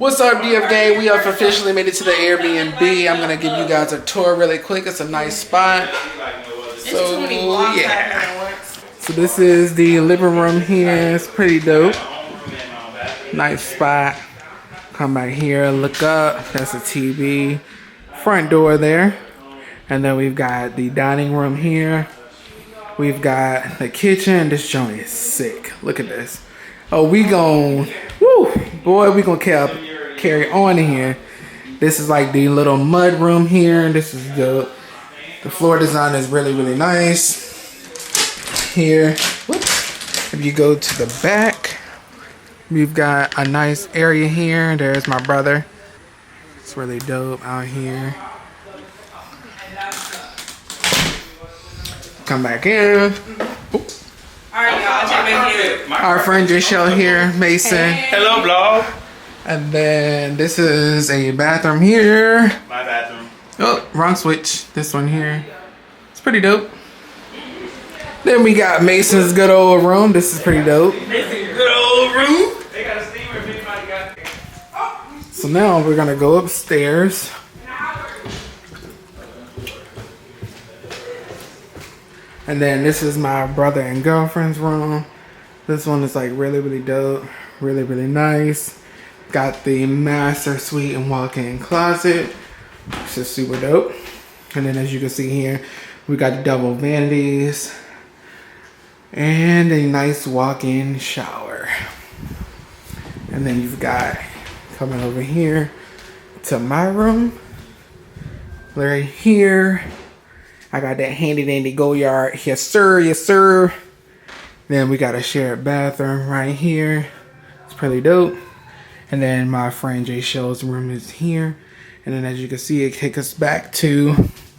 What's up, DF gang? We have officially made it to the Airbnb. I'm gonna give you guys a tour really quick. It's a nice spot. So yeah. So this is the living room here. It's pretty dope. Nice spot. Come back here, look up. That's a TV. Front door there. And then we've got the dining room here. We've got the kitchen. This joint is sick. Look at this. Oh, we gon', woo, boy, we gonna carry on in here. This is like the little mud room here. This is the floor design is really, really nice. Here, whoops. If you go to the back, we've got a nice area here. There's my brother. It's really dope out here. Come back in. Oop. Alright, y'all, check back here. Our friend J-Shell here, Mason. Hey. Hello, vlog. And then this is a bathroom here. My bathroom. Oh, wrong switch. This one here. It's pretty dope. Then we got Mason's good old room. This is pretty dope. Mason's good old room. They got a steamer if anybody got it. So now we're gonna go upstairs. And then this is my brother and girlfriend's room. This one is like really, really dope. Really, really nice. Got the master suite and walk-in closet. This is super dope. And then as you can see here, we got the double vanities. And a nice walk-in shower. And then you've got, coming over here to my room. Right here. I got that handy dandy go yard. Yes sir, yes sir. Then we got a shared bathroom right here. It's pretty dope. And then my friend J Shell's room is here. And then as you can see, it takes us back to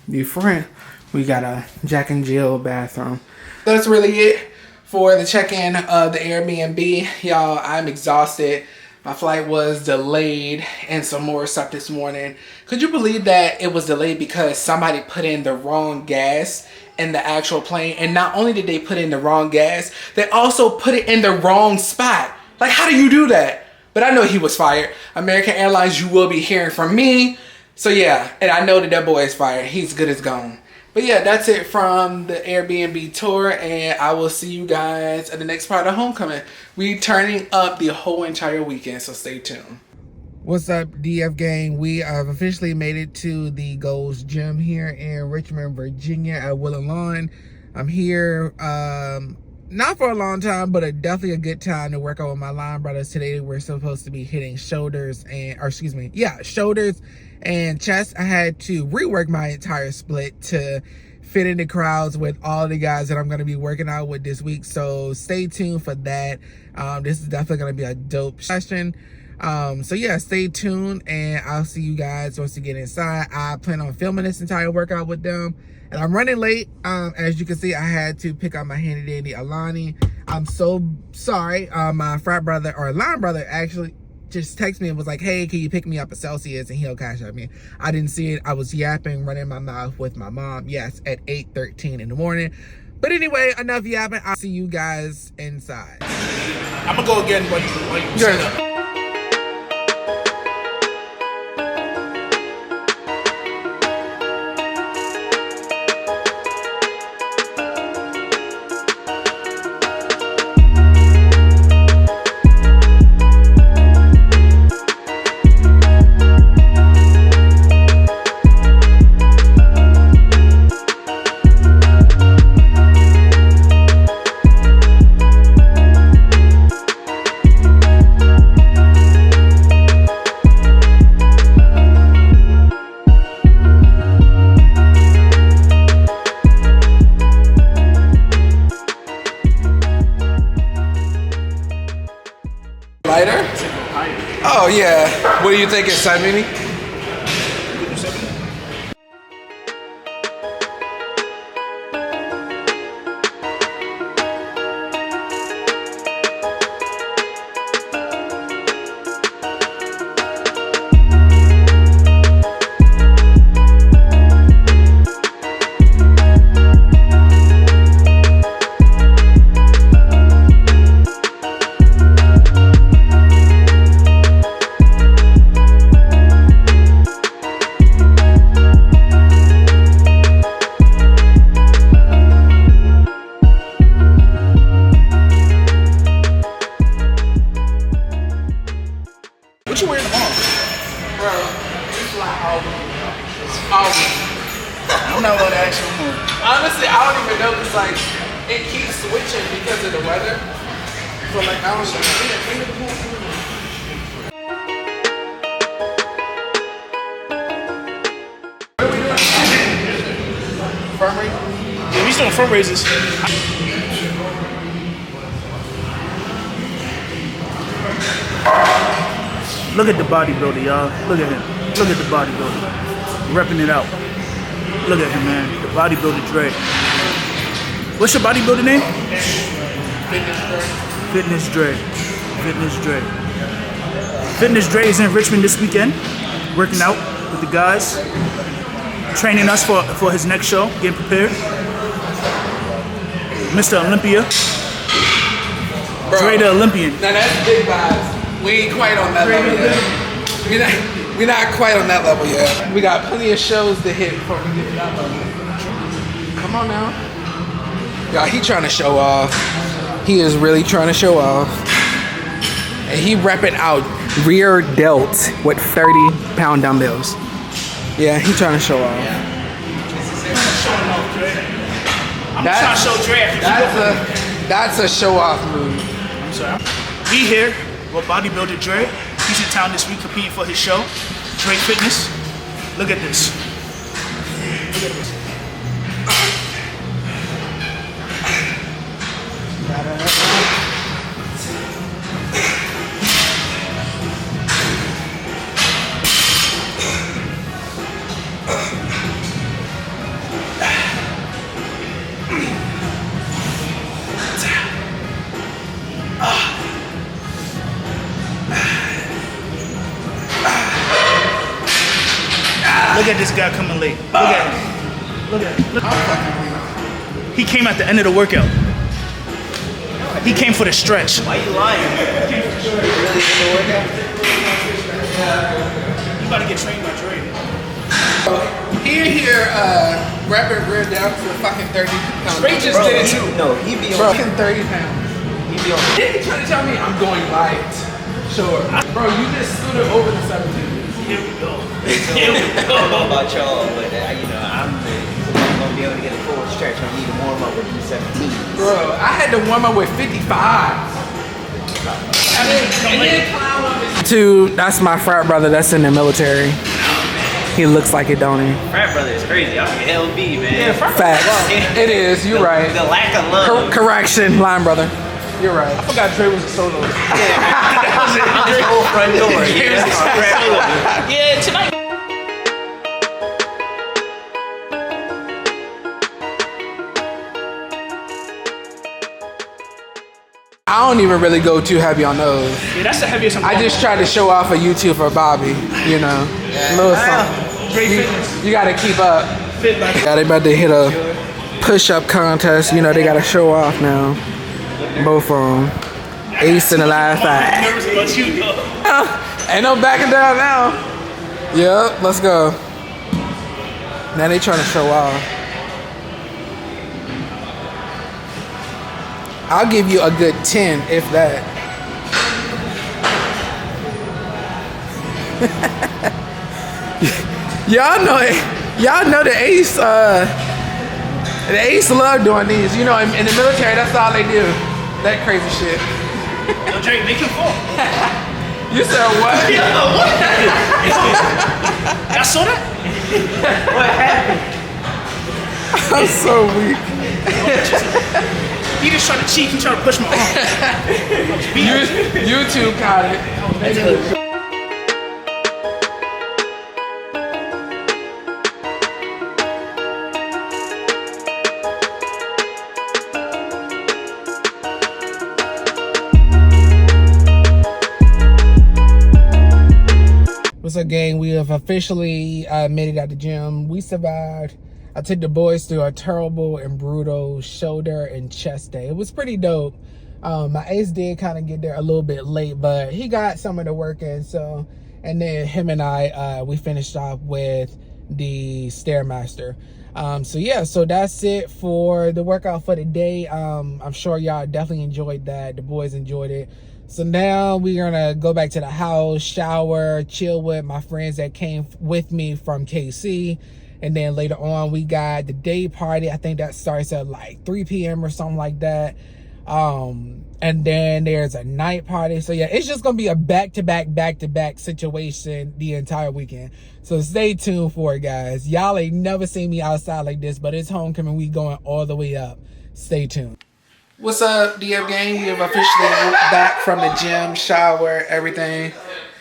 the front. We got a Jack and Jill bathroom. That's really it for the check-in of the Airbnb. Y'all, I'm exhausted. My flight was delayed and some more stuff this morning. Could you believe that it was delayed because somebody put in the wrong gas in the actual plane? And not only did they put in the wrong gas, they also put it in the wrong spot. Like, how do you do that? But I know he was fired. American Airlines, you will be hearing from me. So yeah, and I know that boy is fired. He's good as gone. But yeah, that's it from the Airbnb tour, and I will see you guys at the next part of homecoming. We turning up the whole entire weekend, so stay tuned. What's up, DF gang? We have officially made it to the Gold's Gym here in Richmond, Virginia at Willow Lawn. I'm here, not for a long time, but definitely a good time to work out with my line brothers. Today we're supposed to be hitting shoulders and, shoulders and chest. I had to rework my entire split to fit in the crowds with all the guys that I'm going to be working out with this week. So stay tuned for that. This is definitely going to be a dope session. So yeah, stay tuned and I'll see you guys once you get inside. I plan on filming this entire workout with them. And I'm running late. As you can see, I had to pick up my handy dandy Alani. I'm so sorry. My frat brother, or line brother, actually just texted me and was like, hey, can you pick me up at Celsius and he'll cash at me. I didn't see it. I was yapping, running my mouth with my mom. Yes, at 8:13 in the morning. But anyway, enough yapping. I'll see you guys inside. I'm gonna go again when you set up. Lighter? Oh yeah. What do you think it's 70? What you wearing tomorrow? Bro, it's like all week. I'm not gonna ask you more. Honestly, I don't even know because like it keeps switching because of the weather. So like I don't know. What are we doing? Farm rate? Yeah, we still doing front raises. Look at the bodybuilder, y'all. Look at him. Look at the bodybuilder. Repping it out. Look at him, man. The Bodybuilder.Dre. What's your bodybuilder name? Fitness.Dre. Fitness.Dre. Fitness.Dre is in Richmond this weekend, working out with the guys, training us for his next show, getting prepared. Mr. Olympia. Bro, Dre the Olympian. Now that's big vibes. We ain't quite on that level yet. We're not quite on that level yet. We got plenty of shows to hit before we get to that level. Come on now. Y'all, he trying to show off. He is really trying to show off. And he repping out rear delts with 30-pound dumbbells. Yeah, he trying to show off. I'm trying to show Dre. That's a show off move. I'm sorry. Be here with Bodybuilder.Dre. He's in town this week competing for his show, Dre Fitness. Look at this. Look at this. Look at this guy coming late. Look at him. Look at him. Look. He came at the end of the workout. He came for the stretch. Why you lying? He Really in the workout? about to get trained by Dre. Here, rapping rear down to fucking 30 pounds. Dre just did it too. No, he be Bro, on. fucking 30 pounds. He be on. Then you trying to tell me I'm going light. Sure. Bro, you just scooted over the 17. Here we go. So, I don't know about y'all, but I'm gonna be able to get a full stretch. I need to warm up with these 17. Bro, I had to warm up with 55. That's my frat brother that's in the military. He looks like it, don't he? Frat brother is crazy. I'm an LB, man. Yeah, Facts. It is, you're right. The lack of love. Correction, line brother. You're right. I forgot Dre was a solo. I'm the whole front door. Yeah, tonight. I don't even really go too heavy on those. Yeah, that's the heaviest I'm I just try to show off a YouTube for Bobby, you know. Little something. Dre Fitness. You gotta keep up. Fit like Yeah, they about to hit a push-up contest. You know, they gotta show off now. Both of them. Ace in the last five. nervous about you, though. Ain't no backing down now. Yep, let's go. Now they trying to show off. I'll give you a good 10, if that. Y'all know the Ace. The Ace love doing these. You know, in the military, that's all they do. That crazy shit. Yo, Dre, make him fall. You said what? Y'all saw that? What happened? I'm so weak. He just trying to cheat. He trying to push my arm. YouTube caught it. What's up, gang? We have officially made it at the gym. We survived. I took the boys through a terrible and brutal shoulder and chest day. It was pretty dope. My ace did kind of get there a little bit late, but he got some of the work in. So, and then him and I, we finished off with the Stairmaster. So yeah, so that's it for the workout for the day. I'm sure y'all definitely enjoyed that. The boys enjoyed it. So now we're gonna go back to the house, shower, chill with my friends that came with me from KC. And then later on, we got the day party. I think that starts at like 3 p.m. or something like that. And then there's a night party. So yeah, it's just gonna be a back-to-back situation the entire weekend. So stay tuned for it, guys. Y'all ain't never seen me outside like this, but it's homecoming week going all the way up. Stay tuned. What's up, DF gang? We have officially back from the gym, shower, everything.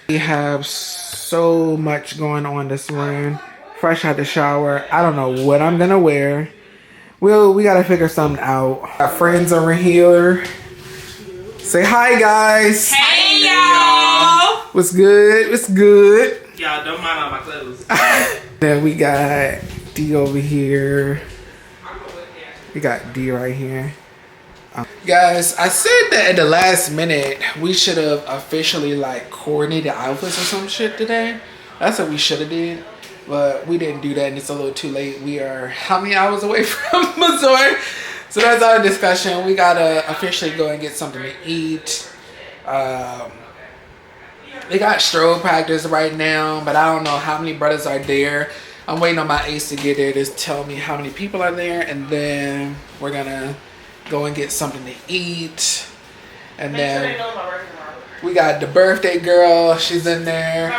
We have so much going on this morning. Fresh out the shower. I don't know what I'm gonna wear. We gotta figure something out. Our friends over here. Say hi, guys. Hey, y'all. What's good? What's good? Y'all don't mind all my clothes. Then we got D over here. We got D right here. Guys, I said that at the last minute we should have officially like coordinated outfits or some shit today. That's what we should have did, but we didn't do that, and it's a little too late. We are how many hours away from Missouri? So that's our discussion. We gotta officially go and get something to eat. They got stroll practice right now, but I don't know how many brothers are there. I'm waiting on my ace to get there to tell me how many people are there, and then we're gonna go and get something to eat. And then we got the birthday girl. She's in there.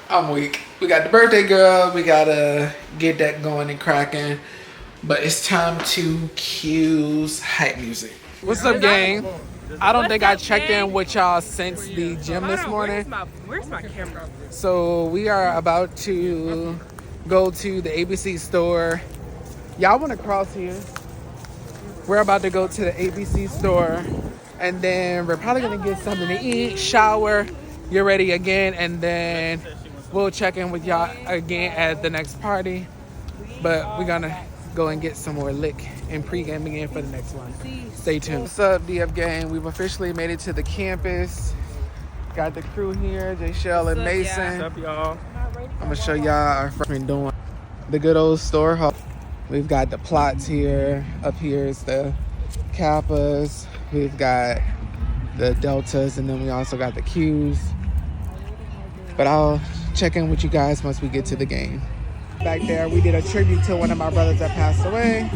I'm weak. We got the birthday girl. We gotta get that going and cracking. But it's time to cues hype music. What's up, gang? I don't think I checked in with y'all since the gym this morning. Where's my camera? So we are about to go to the ABC store. Y'all want to cross here? We're about to go to the ABC store, and then we're probably gonna get something to eat, shower, get ready again, and then we'll check in with y'all again at the next party. But we're gonna go and get some more lick and pregame again for the next one. Stay tuned. What's up, DF gang? We've officially made it to the campus. Got the crew here, J Shell and Mason. What's up, y'all? I'm gonna show y'all our freshmen doing the good old store hall. We've got the plots here. Up here is the Kappas. We've got the Deltas, and then we also got the Qs. But I'll check in with you guys once we get to the game. Back there, we did a tribute to one of my brothers that passed away.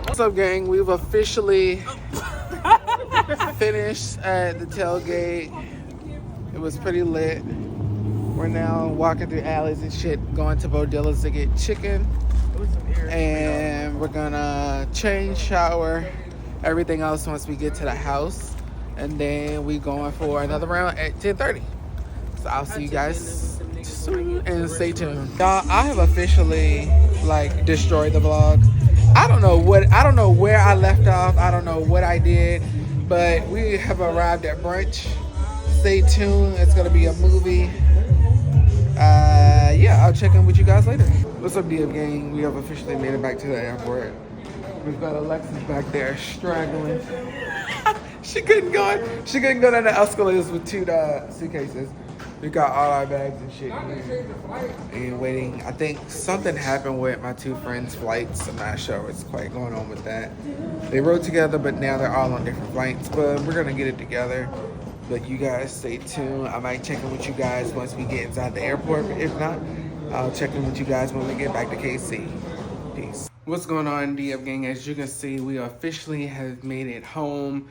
What's up, gang? We've officially finished at the tailgate. It was pretty lit. We're now walking through alleys and shit, going to Bodilla's to get chicken. And we're gonna change, shower, everything else once we get to the house. And then we going for another round at 10:30. So I'll see you guys soon, and stay tuned. Y'all, I have officially like destroyed the vlog. I don't know where I left off. I don't know what I did, but we have arrived at brunch. Stay tuned. It's gonna be a movie. Yeah, I'll check in with you guys later. What's up, DF gang? We have officially made it back to the airport. We've got Alexis back there straggling. She couldn't go down the escalators with two suitcases. We got all our bags and shit and waiting. I think something happened with my two friends' flights. I'm not sure what's quite going on with that. They rode together, but now they're all on different flights. But we're gonna get it together. But you guys stay tuned. I might check in with you guys once we get inside the airport. But if not, I'll check in with you guys when we get back to KC. Peace. What's going on, DF gang? As you can see, we officially have made it home.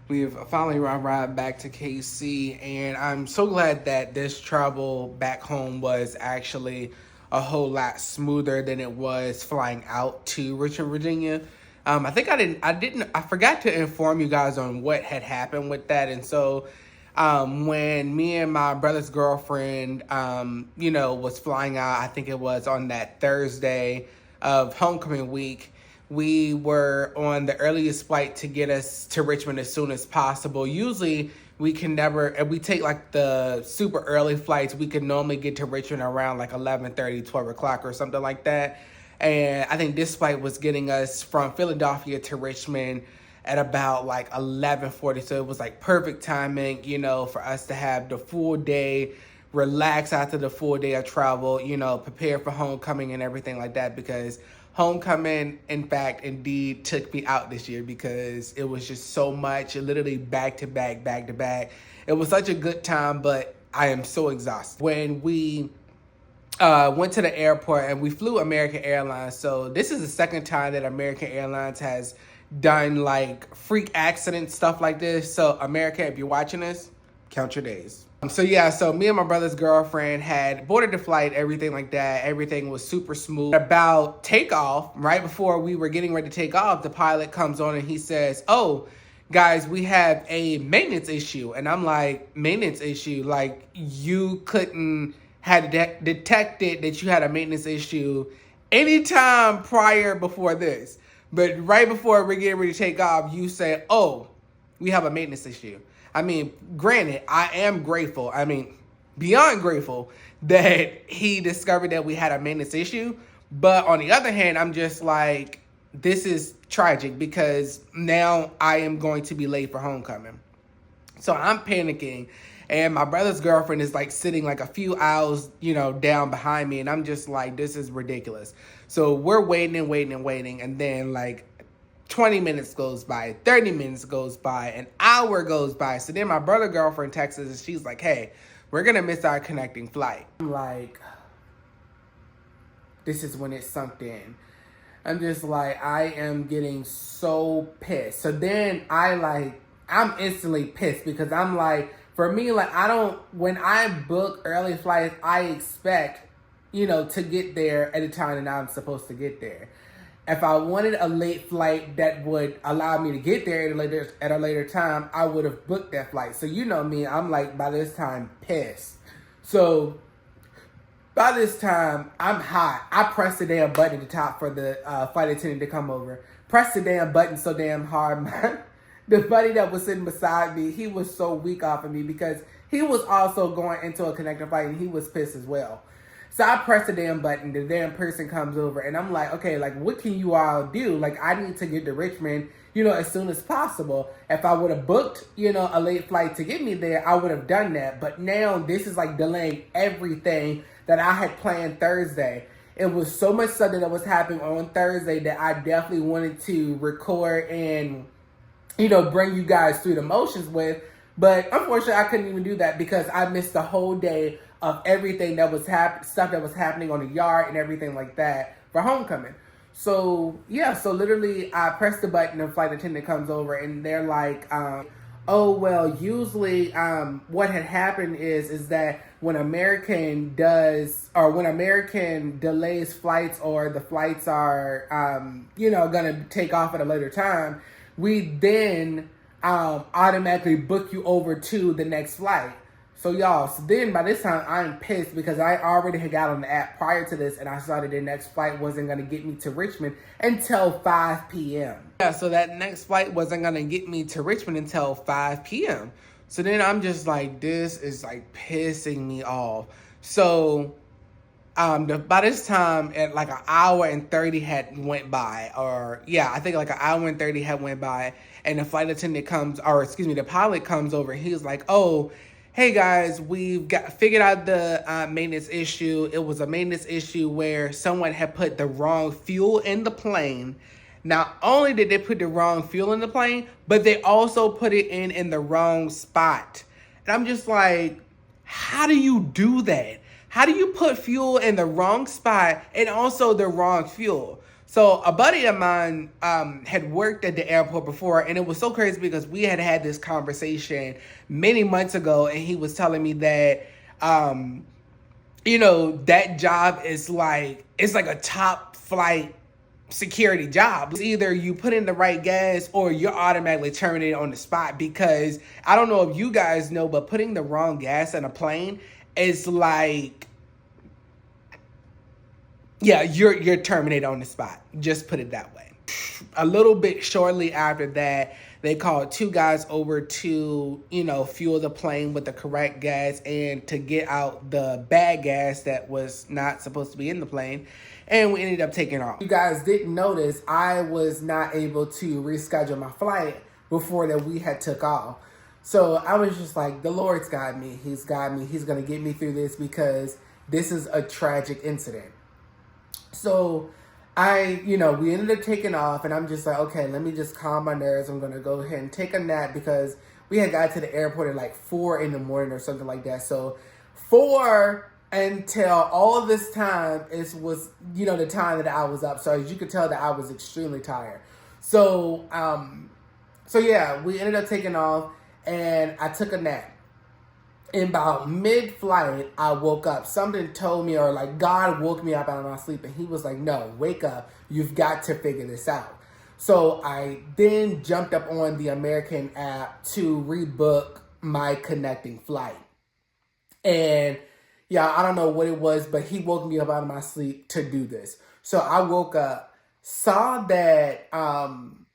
We've finally arrived back to KC, and I'm so glad that this travel back home was actually a whole lot smoother than it was flying out to Richmond, Virginia. I think I forgot to inform you guys on what had happened with that, and so when me and my brother's girlfriend, was flying out. I think it was on that Thursday of homecoming week. We were on the earliest flight to get us to Richmond as soon as possible. Usually we can never, if we take like the super early flights, we could normally get to Richmond around like 11:30, 12 o'clock or something like that. And I think this flight was getting us from Philadelphia to Richmond at about like 11:40. So it was like perfect timing, for us to have the full day, relax after the full day of travel, prepare for homecoming and everything like that, because homecoming, in fact, indeed took me out this year because it was just so much, literally back to back, back to back. It was such a good time, but I am so exhausted. When we went to the airport and we flew American Airlines, so this is the second time that American Airlines has done like freak accident stuff like this. So America, if you're watching this, count your days. So me and my brother's girlfriend had boarded the flight, everything like that. Everything was super smooth. About takeoff, right before we were getting ready to take off, the pilot comes on and he says, "Oh, guys, we have a maintenance issue." And I'm like, "Maintenance issue? Like you couldn't have detected that you had a maintenance issue anytime prior before this. But right before we're getting ready to take off, you say, 'Oh, we have a maintenance issue.'" I mean, granted, I am grateful. I mean, beyond grateful that he discovered that we had a maintenance issue. But on the other hand, I'm just like, this is tragic because now I am going to be late for homecoming. So I'm panicking. And my brother's girlfriend is like sitting like a few aisles, down behind me. And I'm just like, this is ridiculous. So we're waiting and waiting and waiting. And then like 20 minutes goes by, 30 minutes goes by, an hour goes by. So then my brother's girlfriend texts us and she's like, "Hey, we're going to miss our connecting flight." I'm like, this is when it sunk in. I'm just like, I am getting so pissed. So then I'm instantly pissed because I'm like, for me, like, when I book early flights, I expect, to get there at a time that I'm supposed to get there. If I wanted a late flight that would allow me to get there at a later time, I would have booked that flight. So you know me, I'm like, by this time, pissed. So by this time, I'm hot. I pressed the damn button at the top for the flight attendant to come over. Pressed the damn button so damn hard. The buddy that was sitting beside me, he was so weak off of me because he was also going into a connecting flight and he was pissed as well. So I press the damn button, the damn person comes over, and I'm like, okay, like, what can you all do? Like, I need to get to Richmond, as soon as possible. If I would have booked, a late flight to get me there, I would have done that. But now this is like delaying everything that I had planned Thursday. It was so much stuff that was happening on Thursday that I definitely wanted to record and, bring you guys through the motions with. But unfortunately, I couldn't even do that because I missed the whole day of everything that was stuff that was happening on the yard and everything like that for homecoming. So yeah, so literally I press the button and flight attendant comes over and they're like, "Oh, well, usually what had happened is that when American delays flights or the flights are, going to take off at a later time, we then automatically book you over to the next flight." So y'all, then by this time I'm pissed because I already had got on the app prior to this and I saw that the next flight wasn't going to get me to Richmond until 5 p.m. Yeah, so that next flight wasn't going to get me to Richmond until 5 p.m. So then I'm just like, this is like pissing me off. So by this time, at like an hour and 30 had went by, I think like an hour and 30 had went by, and the flight attendant the pilot comes over. And he was like, "Oh, hey guys, we've figured out the maintenance issue. It was a maintenance issue where someone had put the wrong fuel in the plane. Not only did they put the wrong fuel in the plane, but they also put it in the wrong spot." And I'm just like, how do you do that? How do you put fuel in the wrong spot and also the wrong fuel? So a buddy of mine had worked at the airport before, and it was so crazy because we had this conversation many months ago, and he was telling me that, that job is like, it's like a top flight security job. It's either you put in the right gas or you're automatically terminated on the spot, because I don't know if you guys know, but putting the wrong gas in a plane is like, yeah, you're terminated on the spot. Just put it that way. A little bit shortly after that, they called 2 guys over to, fuel the plane with the correct gas and to get out the bad gas that was not supposed to be in the plane. And we ended up taking off. You guys didn't notice, I was not able to reschedule my flight before that we had took off. So I was just like, the Lord's got me. He's got me. He's going to get me through this, because this is a tragic incident. So we ended up taking off, and I'm just like, okay, let me just calm my nerves. I'm going to go ahead and take a nap, because we had got to the airport at like 4 in the morning or something like that. So 4 until all this time, it was, the time that I was up. So as you could tell that I was extremely tired. So yeah, we ended up taking off, and I took a nap. In about mid-flight, I woke up. Something told me, or like God woke me up out of my sleep, and he was like, no, wake up. You've got to figure this out. So I then jumped up on the American app to rebook my connecting flight. And yeah, I don't know what it was, but he woke me up out of my sleep to do this. So I woke up, saw that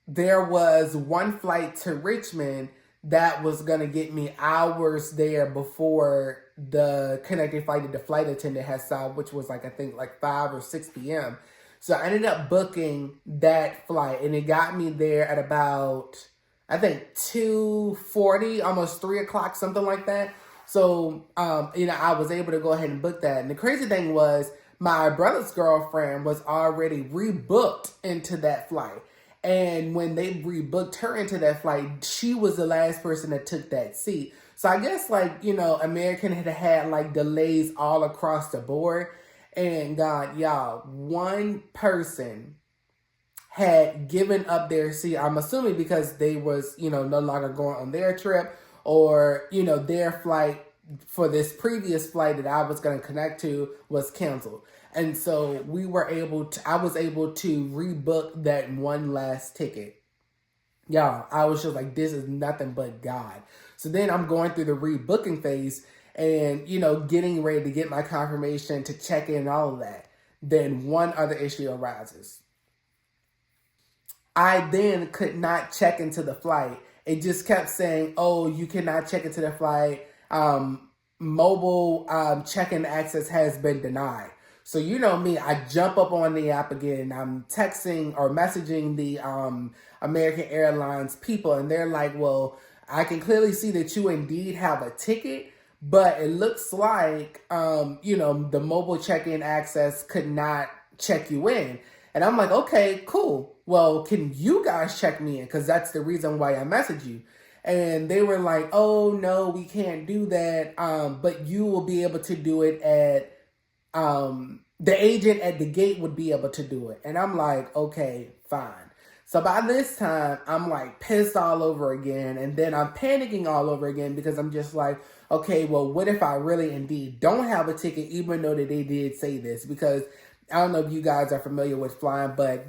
there was one flight to Richmond that was going to get me hours there before the connecting flight that the flight attendant had saw, which was I think 5 or 6 p.m. So I ended up booking that flight, and it got me there at about, I think, 2:40, almost 3 o'clock, something like that. So, I was able to go ahead and book that. And the crazy thing was, my brother's girlfriend was already rebooked into that flight. And when they rebooked her into that flight, she was the last person that took that seat. So I guess American had delays all across the board. And God, y'all, one person had given up their seat. I'm assuming because they was, no longer going on their trip, or, their flight for this previous flight that I was going to connect to was canceled. And so I was able to rebook that one last ticket. Y'all, I was just like, this is nothing but God. So then I'm going through the rebooking phase and, getting ready to get my confirmation to check in and all of that. Then one other issue arises. I then could not check into the flight. It just kept saying, oh, you cannot check into the flight. Mobile check-in access has been denied. So you know me, I jump up on the app again, and I'm texting or messaging the American Airlines people, and they're like, well, I can clearly see that you indeed have a ticket, but it looks like, the mobile check-in access could not check you in. And I'm like, okay, cool. Well, can you guys check me in? Because that's the reason why I messaged you. And they were like, oh, no, we can't do that. But you will be able to do it at, the agent at the gate would be able to do it. And I'm like, okay, fine. So by this time, I'm pissed all over again. And then I'm panicking all over again, because I'm just like, okay, well, what if I really indeed don't have a ticket, even though that they did say this? Because I don't know if you guys are familiar with flying, but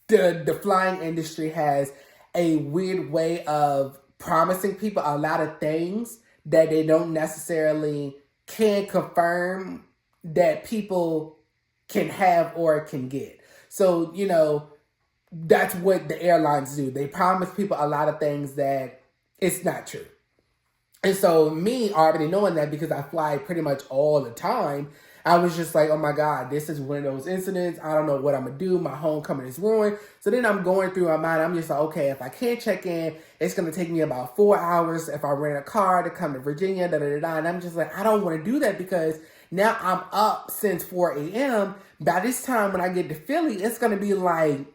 the flying industry has a weird way of promising people a lot of things that they don't necessarily can confirm that people can have or can get. So, that's what the airlines do. They promise people a lot of things that it's not true. And so me already knowing that, because I fly pretty much all the time, I was just like, oh my God, this is one of those incidents. I don't know what I'm going to do. My homecoming is ruined. So then I'm going through my mind. I'm just like, okay, if I can't check in, it's going to take me about 4 hours if I rent a car to come to Virginia, And I'm just like, I don't want to do that, because now I'm up since 4 a.m. By this time when I get to Philly, it's going to be 1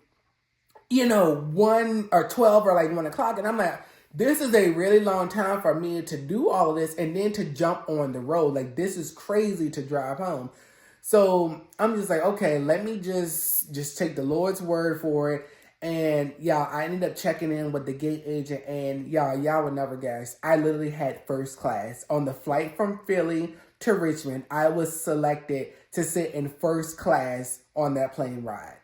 or 12 or 1 o'clock. And I'm like, this is a really long time for me to do all of this and then to jump on the road. This is crazy to drive home. So I'm just like, okay, let me just take the Lord's word for it. And y'all, I ended up checking in with the gate agent, and y'all would never guess, I literally had first class. On the flight from Philly to Richmond, I was selected to sit in first class on that plane ride.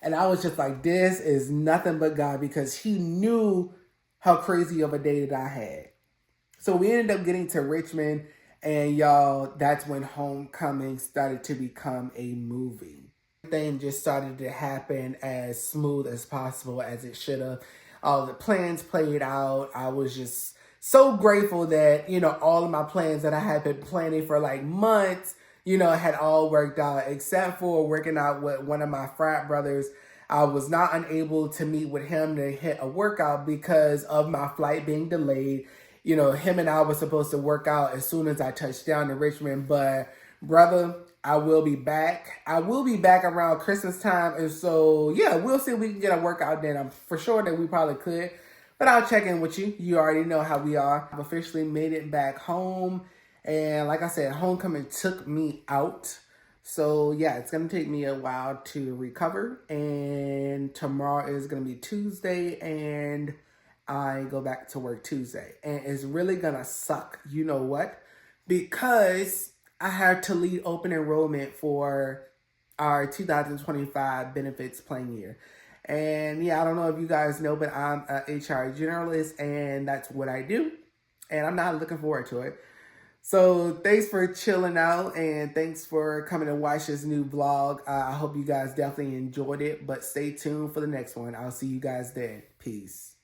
And I was just like, this is nothing but God, because he knew how crazy of a day that I had. So we ended up getting to Richmond, and y'all, that's when Homecoming started to become a movie. Everything just started to happen as smooth as possible, as it should have. All the plans played out. I was just so grateful that, you know, all of my plans that I had been planning for like months, you know, had all worked out, except for working out with one of my frat brothers. I was not unable to meet with him to hit a workout because of my flight being delayed. You know, him and I were supposed to work out as soon as I touched down in Richmond, but brother, I will be back. I will be back around Christmas time, and so yeah, we'll see if we can get a workout then. I'm for sure that we probably could, but I'll check in with you. You already know how we are. I've officially made it back home, and like I said, Homecoming took me out. So yeah, it's gonna take me a while to recover, and tomorrow is gonna be Tuesday, and I go back to work Tuesday, and it's really gonna suck. You know what? Because I had to lead open enrollment for our 2025 benefits plan year. And yeah, I don't know if you guys know, but I'm a HR generalist, and that's what I do. And I'm not looking forward to it. So thanks for chilling out, and thanks for coming to watch this new vlog. I hope you guys definitely enjoyed it, but stay tuned for the next one. I'll see you guys then. Peace.